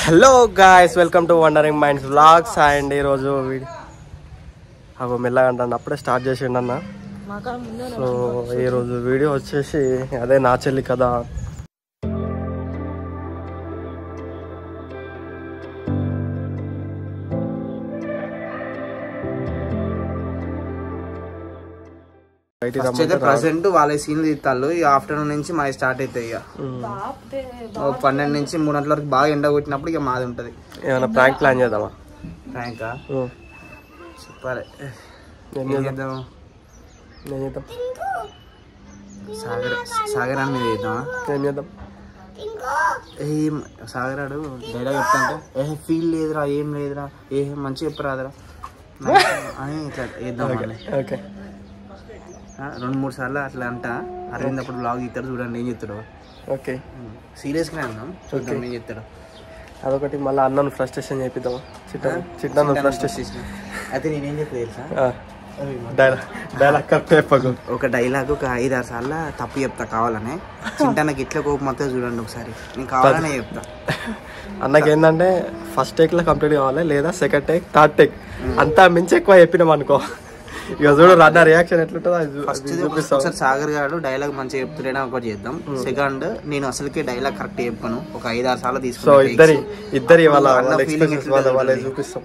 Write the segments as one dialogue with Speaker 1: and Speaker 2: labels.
Speaker 1: Hello guys, welcome to wondering minds vlogs. And ఈరోజు అగో మెల్లగా అంటాను, అప్పుడే స్టార్ట్ చేసిండు అన్న. సో ఈరోజు వీడియో వచ్చేసి అదే నా చెల్లి కదా.
Speaker 2: ప్రెసెంట్ వాళ్ళ సీన్లు తీస్తాళ్ళు. ఈ ఆఫ్టర్నూన్ నుంచి మాది స్టార్ట్ అవుతాయి. ఇక 12 నుంచి 3 గంటల వరకు బాగా ఎండ కొట్టినప్పుడు ఇక మాది ఉంటది.
Speaker 1: ఏమైనా ప్రాంక్ ప్లాన్ చేద్దామా?
Speaker 2: ప్రాంకా చెప్పాలి. సాగర్ అని మీద చేద్దామా?
Speaker 1: ఏం చేద్దాం?
Speaker 2: సాగరాడు డైలాగ్ చెప్తాంటే ఫీల్ లేదురా, ఏం లేదురా, మంచిగా చెప్పరాదురా అని ఇట్లా వేద్దాం.
Speaker 1: ఓకే,
Speaker 2: 2-3 సార్లు అట్లా అంట. అరవింద్ అప్పుడు బ్లాగ్ ఇస్తాడు చూడండి ఏం చెప్తాడు.
Speaker 1: ఓకే,
Speaker 2: సీరియస్గానే అన్నాం, చూద్దాం ఏం చెప్తాడు.
Speaker 1: అదొకటి. మళ్ళీ అన్నను ఫ్రస్ట్రేషన్ చేపిద్దామా? చిన్న ఫ్రస్ట్రేషన్
Speaker 2: అయితే నేనేం చెప్పి తెలుసా,
Speaker 1: డైలాగ్ కరెక్ట్ చెప్పకు.
Speaker 2: ఒక డైలాగ్ ఒక 5-6 సార్లు తప్పు చెప్తా కావాలనే. చింటానికి ఎట్లా కోపం వస్తే చూడండి ఒకసారి, నేను కావాలనే చెప్తా.
Speaker 1: అన్నకి ఏంటంటే ఫస్ట్ టేక్ లో కంప్లీట్ కావాలి, లేదా సెకండ్ టేక్, థర్డ్ టేక్, అంతా మించి ఎక్కువ చెప్పినాం అనుకో. ఇక చూడు అన్న రియాక్షన్ ఎట్లుంటుందో
Speaker 2: ఒకసారి సాగర్ గారు డైలాగ్ మంచిగా చెప్తున్నా ఒకటి చేద్దాం. సెకండ్ నేను అసలుకే డైలాగ్ కరెక్ట్ చెప్పాను, ఒక 5-6 సార్లు తీసుకుంటాం.
Speaker 1: ఇద్దరి వాళ్ళ చూపిస్తాం.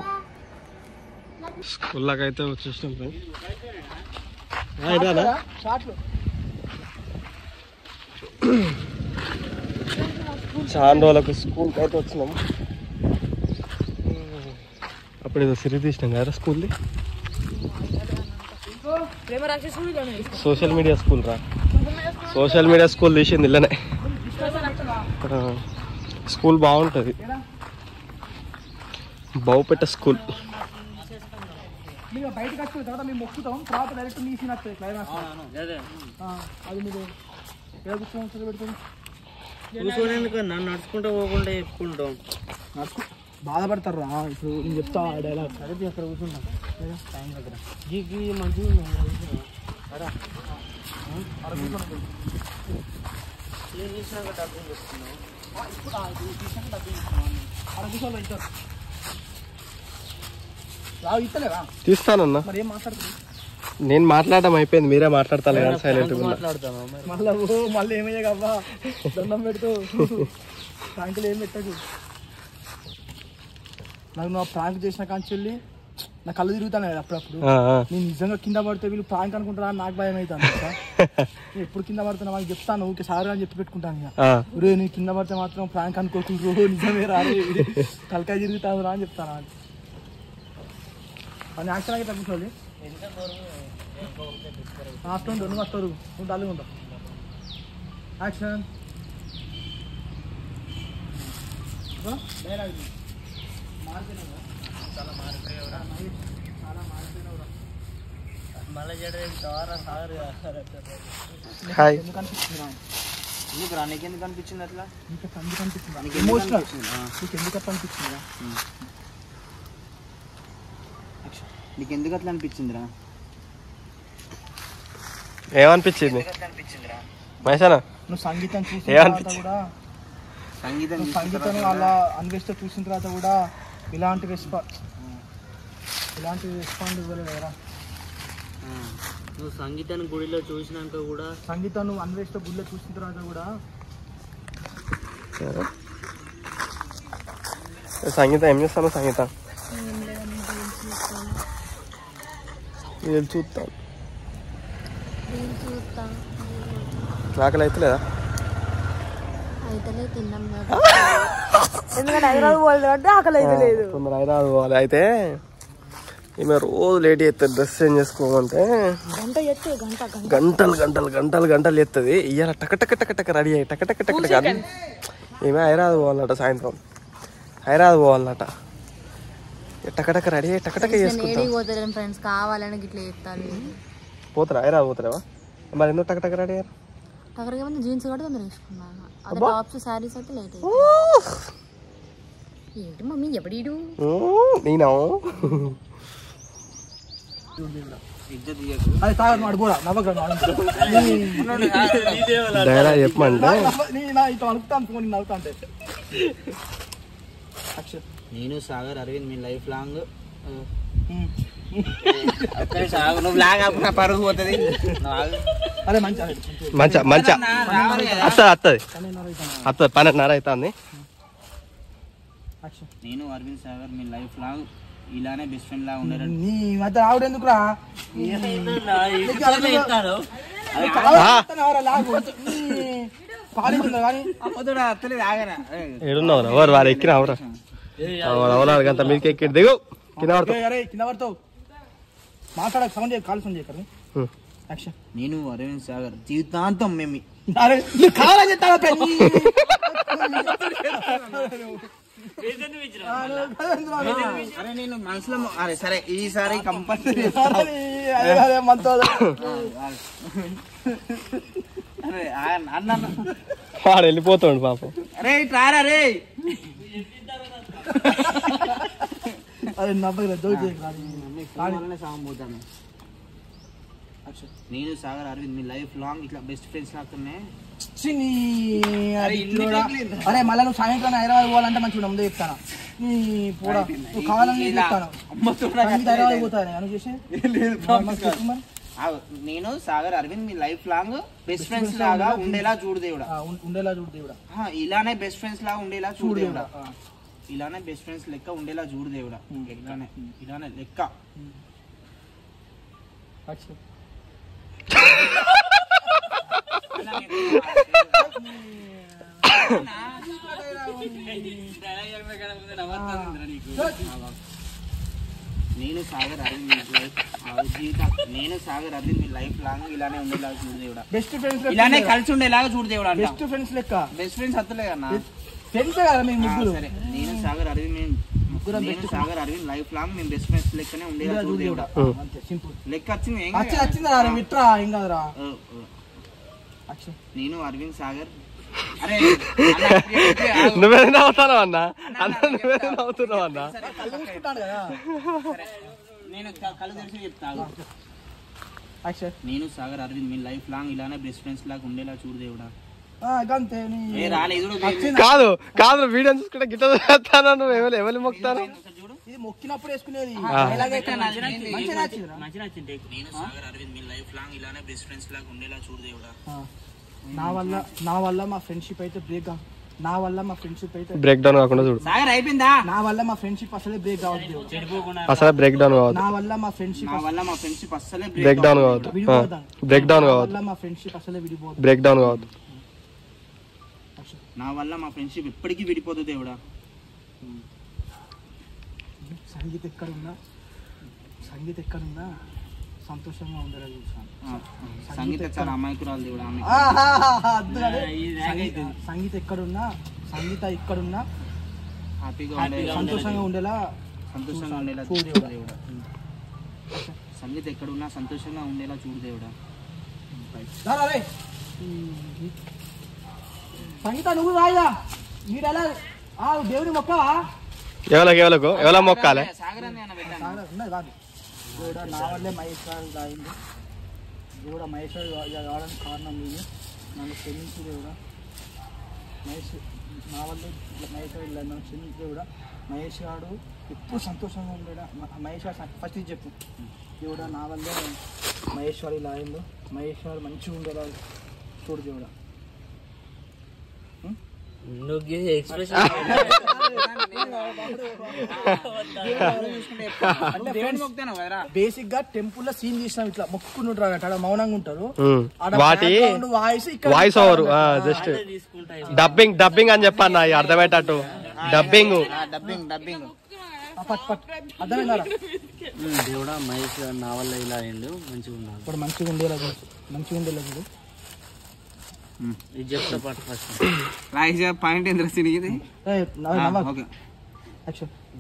Speaker 1: స్కూల్లోకి అయితే వచ్చేసినాం. చాలా రోజులకు స్కూల్కి అయితే వచ్చినాం. అప్పుడు ఏదో సిరీస్ తీసినాం కదా స్కూల్ది. సోషల్ మీడియా స్కూల్ రా, సోషల్ మీడియా స్కూల్ తీసింది ఇల్లనే. స్కూల్ బాగుంటుంది, బావుపేట స్కూల్.
Speaker 2: నడుచుకుంటూ పోకుండా చెప్పుకుంటాం,
Speaker 3: బాధపడతారు రా. ఇప్పుడు నేను చెప్తా డైలాగ్. అదే అక్కడ కూర్చుంటాం దగ్గర మంచిగా
Speaker 1: తీస్తానన్నా.
Speaker 3: మరి ఏం మాట్లాడుతుంది?
Speaker 1: నేను మాట్లాడడం అయిపోయింది, మీరే మాట్లాడతాను కదా సైలెంట్ గా.
Speaker 3: మళ్ళీ ఏమయ్యా కవ్వా దండం పెడుతూ ప్రాంకులు ఏం పెట్టదు. నాకు నువ్వు ప్రాంక్ చేసిన కాంచి వెళ్ళి నా కళ్ళు తిరుగుతాను కదా అప్పుడప్పుడు. నేను నిజంగా కింద పడితే వీళ్ళు ప్రాంక్ అనుకుంటారా నాకు భయం అవుతాను. ఎప్పుడు కింద పడుతున్నా వాళ్ళకి చెప్తాను, ఊరికే సార్ అని చెప్పి పెట్టుకుంటాను. ఇక రే నేను కింద పడితే మాత్రం ప్రాంక్ అనుకోకుండా నిజమే రారే తలకాయ తిరుగుతాను రా అని చెప్తాను. అని యాక్షన్ అయితే తగ్గుతుంది. ఆఫ్టర్నూన్ నువ్వు వస్తారు, నువ్వు డల్గా ఉంటావు. యాక్షన్
Speaker 2: నీకెందుకు అనిపించింది అట్లా?
Speaker 3: నీకు అనిపించింది ఎమోషనల్, నీకు ఎందుకు అట్లా అనిపించిందిరా?
Speaker 2: నీకు ఎందుకు అట్లా అనిపించిందిరా?
Speaker 1: ఏమనిపించింది మహేశానా?
Speaker 3: నువ్వు సంగీతం చూసిన తర్వాత కూడా, సంగీతం అలా అన్వేషణ చూసిన తర్వాత కూడా ఇలాంటి రెస్పాండ్ ఇవ్వలేదు కదా.
Speaker 2: నువ్వు సంగీతాన్ని గుడిలో చూసినాక కూడా,
Speaker 3: సంగీతం నువ్వు అన్వేషణ గుడిలో చూసిన తర్వాత కూడా
Speaker 1: సంగీతం ఏం చేస్తాను? సంగీతం చూస్తాను. ఆకలి అయితే లేదా?
Speaker 4: ఎందుకంటే హైదరాబాద్ పోవాలి కాబట్టి ఆకలి అయితే లేదు.
Speaker 1: తొందర హైదరాబాద్ పోవాలి. అయితే ఈమె రోజు లేట్ చేస్తుంది, డ్రెస్ చేంజ్ చేసుకోమంటే గంటలు గంటలు గంటలు గంటలు చేస్తుంది. ఇవాళ టక రెడీ అయ్యి టక ఈమె హైదరాబాద్ పోవాలన్నట, సాయంత్రం హైదరాబాద్ పోవాలన్నట. టక రెడీ అయ్యి టక చేసుకుంటాం.
Speaker 4: ఫ్రెండ్స్ కావాలని గిట్లా చెప్తాను.
Speaker 1: పోతారా? హైదరాబాద్ పోతారా? మరి ఎందుకు టక రెడీ అయ్యారు?
Speaker 4: టకరగా జీన్స్ కూడా తొందర వేసుకున్నాను. అదే టాప్స్ శారీస్ అయితే లేట్ అయ్యి. ఏంటి మమ్మీ ఎప్పుడు
Speaker 1: నేనా?
Speaker 3: డైలాగ్ చెప్పమంటే యాక్షన్.
Speaker 2: నేను సాగర్ అరవింద్ మీ లైఫ్ లాంగ్ పరుగు పోతుంది.
Speaker 3: అరే మంచి
Speaker 1: వస్తుంది 12:30 అవుతుంది.
Speaker 2: నేను అరవింద్ సాగర్ మీ లైఫ్ లాంగ్ ఇలానే బెస్ట్ ఫ్రెండ్ లా ఉండరు.
Speaker 3: నీ మధ్య ఆవిడ ఎందుకురా
Speaker 1: ఏడున్నావురా ఎవరు వారు ఎక్కినావురా అవలాగంత మీకు ఎక్కి దిగు కింద
Speaker 3: పడతావు. మాట్లాడక సౌండ్ చేయ కాల్ సౌండ్ చేయకరు.
Speaker 2: నేను అరవింద్ సాగర్ జీవితాంతం మేము
Speaker 3: కావాలని చెప్తాను.
Speaker 2: అరే నేను మనసులో అరే సరే ఈసారి కంపల్సరీ అన్న
Speaker 1: వాడు వెళ్ళిపోతాడు పాపం.
Speaker 2: అరే రారా రే
Speaker 3: అరే
Speaker 2: నేను సాగర్ అరవింద్ మీ లైఫ్ లాంగ్ ఇట్లా బెస్ట్ ఫ్రెండ్స్ లాగానే.
Speaker 3: అరే మళ్ళీ నువ్వు సాయంత్రం హైదరాబాద్ పోవాలంటే మంచిగా ముందే చెప్తాను. నువ్వు కావాలని చెప్తాను హైదరాబాద్ పోతాను అని చేసి.
Speaker 2: నేను సాగర్ అరవింద్ మీ లైఫ్ లాంగ్ బెస్ట్ ఫ్రెండ్స్ లాగా ఉండేలా చూడు దేవుడా.
Speaker 3: ఉండేలా చూడు దేవుడా.
Speaker 2: ఇలానే బెస్ట్ ఫ్రెండ్స్ లాగా ఉండేలా చూడు దేవుడా. ఇలానే బెస్ట్ ఫ్రెండ్స్ లెక్క ఉండేలా చూడు దేవుడా. ఇలానే లెక్క. నేను సాగర్ అరవింద్ నేను సాగర్ అరవింద్ మీ లైఫ్ లాంగ్ ఇలానే ఉండేలాగా చూడు దేవుడా.
Speaker 3: బెస్ట్ ఫ్రెండ్స్
Speaker 2: ఇలానే కలిసి ఉండేలాగా చూడు దేవుడా.
Speaker 3: బెస్ట్ ఫ్రెండ్స్ లెక్క.
Speaker 2: బెస్ట్ ఫ్రెండ్స్ అత్తలే అన్న
Speaker 3: ఫ్రెండ్స్ కదా మీ ముగ్గురు.
Speaker 2: నేను సాగర్ అరవింద్ సాగర్ అరవింద్ లైఫ్ లాంగ్ మేము బెస్ట్ ఫ్రెండ్స్ లెక్కనే ఉండేలా చూడు దేవుడా. లెక్క వచ్చింది
Speaker 3: విట్రా ఏం కాదురా.
Speaker 2: నేను అరవింద్ సాగర్
Speaker 1: నువ్వేదైనా అవుతావు అన్నా నువ్వేదైనా అవుతున్నావు అన్నా.
Speaker 2: నేను కళ్ళు తెరిచి చెప్తాను. నేను సాగర్ అరవింద్ మీ లైఫ్ లాంగ్ ఇలానే బెస్ట్ ఫ్రెండ్స్ లాగా ఉండేలా చూడు దేవుడా.
Speaker 1: కాదు కాదు వీడియో చూసుకుంటే గిట్ట చేస్తాను. నువ్వు ఎవరు మొక్కుతాను
Speaker 3: ఇది మొక్కినప్పుడు వేసుకునేది.
Speaker 2: నేను సాగర్ అరవింద్ మీ లైఫ్ లాంగ్ ఇలానే బెస్ట్ ఫ్రెండ్స్ లాగా ఉండేలా చూడు దేవుడా.
Speaker 3: నా వల్ల మా ఫ్రెండ్షిప్ అయితే బ్రేక్
Speaker 1: బ్రేక్ డౌన్ కాకుండా చూడు.
Speaker 2: సాగర్ అయిపోయిందా.
Speaker 3: నా వల్ల మా ఫ్రెండ్షిప్ అసలే బ్రేక్ కావద్దు.
Speaker 1: అసలే బ్రేక్ డౌన్ కావద్దు.
Speaker 3: నా వల్ల మా ఫ్రెండ్షిప్
Speaker 2: అసలే
Speaker 1: బ్రేక్ డౌన్ కావద్దు. బ్రేక్ డౌన్ కావద్దు.
Speaker 3: మా ఫ్రెండ్షిప్ అసలే విడిపోదు.
Speaker 1: బ్రేక్ డౌన్ కావద్దు.
Speaker 2: నా వల్ల మా ఫ్రెండ్షిప్ ఎప్పటికీ విడిపోదు దేవుడా.
Speaker 3: సంగీత ఎక్కడున్నా సంతోషంగా ఉండేలా చూసాను.
Speaker 2: సంగీత చాలా అమాయకురాలు దేవుడా.
Speaker 3: సంగీత ఇక్కడున్నా
Speaker 2: హ్యాపీగా
Speaker 3: సంతోషంగా ఉండేలా
Speaker 2: చూడు దేవుడా. సంగీత ఎక్కడున్నా సంతోషంగా ఉండేలా చూడు దేవుడా.
Speaker 3: సంగీత నువ్వు రాయా మీరెలా దేవుని మొక్క
Speaker 1: ఎవరో మొక్కాలి.
Speaker 3: దేవుడా నా వల్లే మహేశ్వరి రాయింది. దేవుడా మహేశ్వరి రావడానికి కారణం నేను. నన్ను క్షమించు దేవుడా. నా వల్లే మహేశ్వరి నన్ను క్షమించు దేవుడా. మహేష్ గారు ఎప్పుడు సంతోషంగా ఉండేడా. మహేష్ గారు ఫస్ట్ చెప్పు దేవుడా. నా వల్లే మహేశ్వరి లాయిండు. మహేశ్వరి మంచిగా ఉండేలా చూడు దేవుడా. బేసిక్ గా టెంపుల్ లో సీన్ తీసినాం. ఇట్లా మొక్కుకుంటుంటారు అక్కడ మౌనంగా ఉంటారు.
Speaker 1: వాటి వాయిస్ ఓవర్ జస్ట్ డబ్బింగ్ అని చెప్పాను అర్థమయ్యేటట్టు. డబ్బింగ్
Speaker 3: అర్థమైందా.
Speaker 2: దేవుడా మహేష్ నా వల్ల ఇలా అయిండు. మంచిగా ఉన్నాడు.
Speaker 3: ఇప్పుడు మంచిగా ఉండేలా చూడు.
Speaker 2: పాయింట్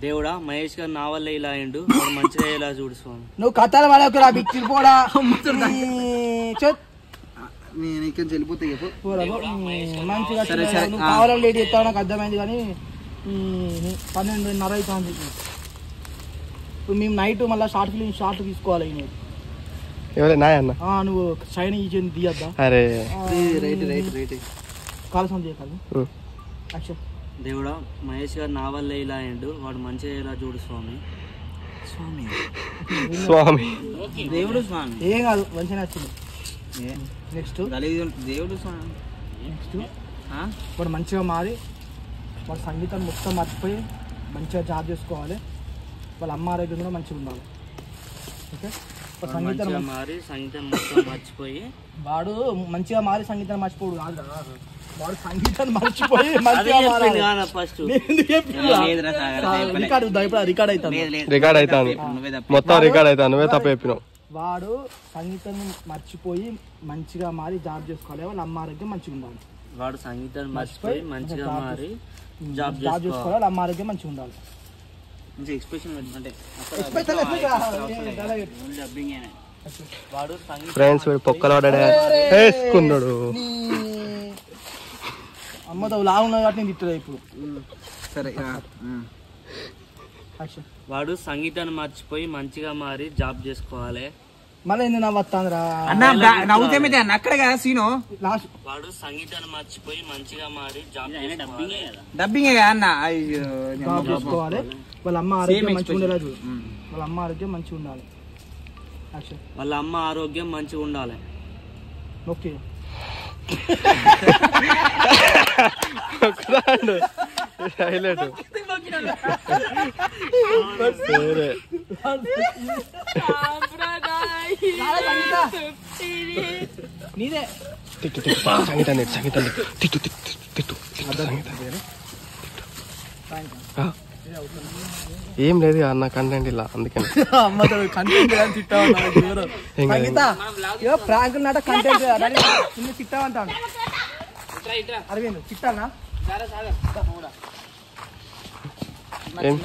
Speaker 2: దేవుడా మహేష్ గారు నా వల్ల ఇలా అయిండు. మంచిగా ఇలా చూడు స్వామి.
Speaker 3: నువ్వు కథలు పడకురా బిక్కిరి పోడా.
Speaker 2: నేను ఇక్కడ వెళ్ళిపోతాయి
Speaker 3: మంచిగా నువ్వు కావాలని లేట్ చెప్తావు నాకు అర్థమైంది. కానీ 12:30 అవుతుంది. ఇప్పుడు మేము నైట్ మళ్ళీ షార్ట్ తీసుకోవాలి. నువ్వు షైనింగ్ ఇచ్చింది తీయద్దా.
Speaker 1: అరే
Speaker 3: కాల్ సౌండ్ చేయగలరు.
Speaker 5: దేవుడా మహేష్ గారు నా వల్ల ఇలా అయ్యిండు, వాడు మంచిగా ఇలా చూడు స్వామి.
Speaker 1: స్వామి
Speaker 5: దేవుడు స్వామి
Speaker 3: ఏం కాదు మంచిగా నచ్చింది. నెక్స్ట్
Speaker 5: దేవుడు స్వామి.
Speaker 3: నెక్స్ట్ వాడు మంచిగా మారి వాడు సంగీతాన్ని మొత్తం మర్చిపోయి మంచిగా జాబ్ చేసుకోవాలి. వాళ్ళ అమ్మ ఆరోగ్యం కూడా మంచిగా ఉండాలి. ఓకే
Speaker 5: మంచిగా మారి సంగీతం మొత్తం మర్చిపోయి
Speaker 3: వాడు మంచిగా మారి సంగీతాన్ని మర్చిపోడు కాదు, వాడు సంగీతాన్ని మర్చిపోయి మంచిగా మారాలి.
Speaker 5: ఫస్ట్
Speaker 1: రికార్డ్ అవుతాను మొత్తం రికార్డ్ అవుతాను, నువ్వే తప్ప చెప్పినావు.
Speaker 3: వాడు సంగీతాన్ని మర్చిపోయి మంచిగా మారి జాబ్ చేసుకోవాలి. వాళ్ళ అమ్మ ఆరోగ్యం మంచిగా ఉండాలి.
Speaker 5: వాడు సంగీతాన్ని మర్చిపోయి మంచిగా మారి జాబ్
Speaker 3: చేసుకోవాలి. వాళ్ళ అమ్మ ఆరోగ్యం మంచిగా ఉండాలి.
Speaker 5: ఎక్స్ప్రెషన్ అంటే
Speaker 1: ఫ్రెండ్స్ వీడు పొక్కలాడాడు వేసుకున్నాడు.
Speaker 3: అమ్మతో లాగున్నా కాబట్టి నేను తిట్టలేదు ఇప్పుడు.
Speaker 2: సరే
Speaker 5: వాడు సంగీతాన్ని మర్చిపోయి మంచిగా మారి జాబ్ చేసుకోవాలి.
Speaker 3: మళ్ళీ ఎందుకు నవ్వుతాందిరా
Speaker 2: నవ్వుతే అన్న అక్కడ కదా సీను.
Speaker 5: వాడు సంగీతాన్ని మర్చిపోయి మంచిగా మారి జాబ్ చేసుకోవాలి.
Speaker 2: డబ్బింగ్ అన్న
Speaker 3: జాబ్ చేసుకోవాలి. వాళ్ళ అమ్మ ఆరోగ్యం మంచిగా ఉండలేదు. వాళ్ళ అమ్మ ఆరోగ్యం మంచిగా ఉండాలి.
Speaker 5: వాళ్ళ అమ్మ ఆరోగ్యం మంచిగా ఉండాలి.
Speaker 3: ఓకే
Speaker 1: హైలైట్ సరే
Speaker 3: నీదే
Speaker 1: తిట్టు తిట్టు సంగీతాన్ని సంగీతాన్ని తిట్టు తిట్టు తిట్టు ఏం లేదు అన్న కంటెంట్ ఇలా, అందుకని
Speaker 3: అమ్మతో కంటెంట్ సంగీత ప్రాంక్ నాట కంటెంట్ చిన్న తిట్టామంటాను. అరవింద్ తిట్టానా
Speaker 1: ఏం